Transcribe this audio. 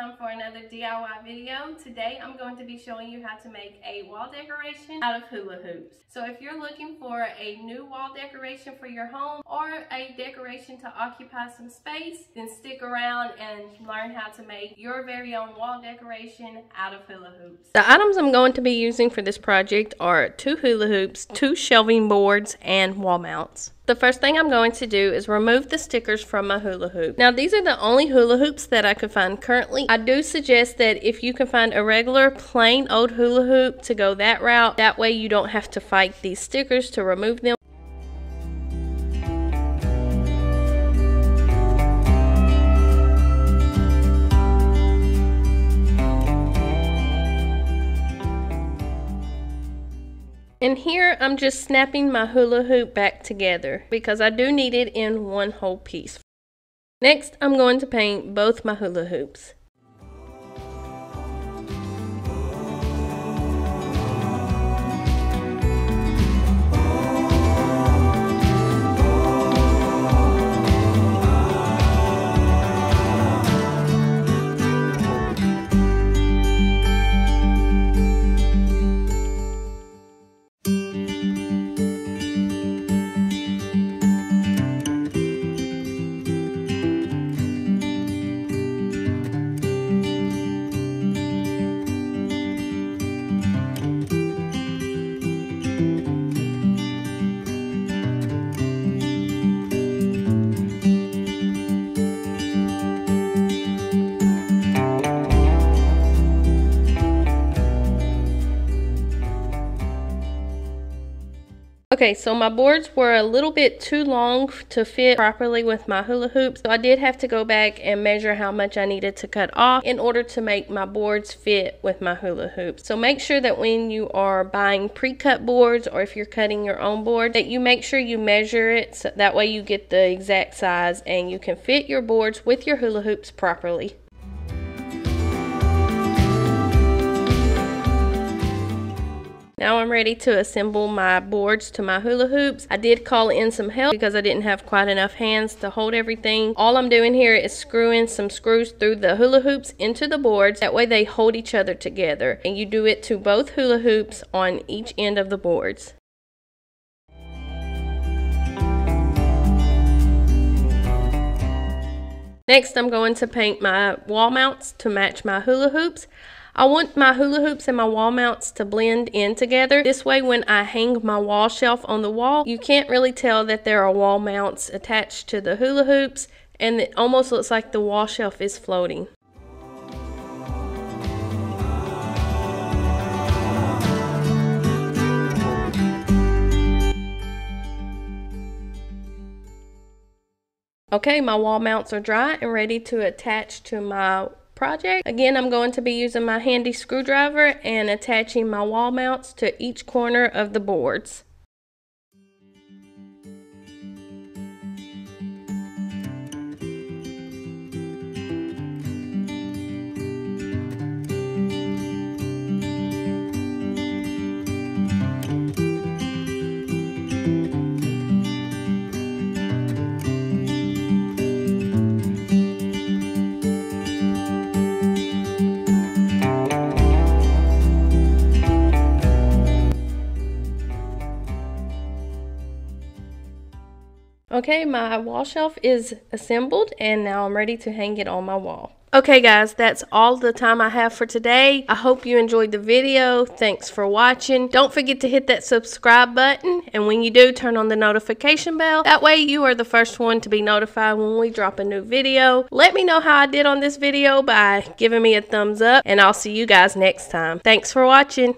time for another DIY video. Today I'm going to be showing you how to make a wall decoration out of hula hoops. So if you're looking for a new wall decoration for your home or a decoration to occupy some space, then stick around and learn how to make your very own wall decoration out of hula hoops. The items I'm going to be using for this project are 2 hula hoops, 2 shelving boards, and wall mounts. The first thing I'm going to do is remove the stickers from my hula hoop. Now these are the only hula hoops that I could find currently. I do suggest that if you can find a regular plain old hula hoop to go that route, that way you don't have to fight these stickers to remove them. And here I'm just snapping my hula hoop back together because I do need it in one whole piece. Next, I'm going to paint both my hula hoops. Okay, so my boards were a little bit too long to fit properly with my hula hoops, so I did have to go back and measure how much I needed to cut off in order to make my boards fit with my hula hoops. So make sure that when you are buying pre-cut boards, or if you're cutting your own board, that you make sure you measure it so that way you get the exact size and you can fit your boards with your hula hoops properly. Now I'm ready to assemble my boards to my hula hoops. I did call in some help because I didn't have quite enough hands to hold everything. All I'm doing here is screwing some screws through the hula hoops into the boards. That way they hold each other together. And you do it to both hula hoops on each end of the boards. Next, I'm going to paint my wall mounts to match my hula hoops. I want my hula hoops and my wall mounts to blend in together. This way when I hang my wall shelf on the wall, you can't really tell that there are wall mounts attached to the hula hoops, and it almost looks like the wall shelf is floating. Okay, my wall mounts are dry and ready to attach to my project. Again, I'm going to be using my handy screwdriver and attaching my wall mounts to each corner of the boards. Okay, my wall shelf is assembled and now I'm ready to hang it on my wall. Okay guys, that's all the time I have for today. I hope you enjoyed the video. Thanks for watching. Don't forget to hit that subscribe button, and when you do, turn on the notification bell. That way you are the first one to be notified when we drop a new video. Let me know how I did on this video by giving me a thumbs up, and I'll see you guys next time. Thanks for watching.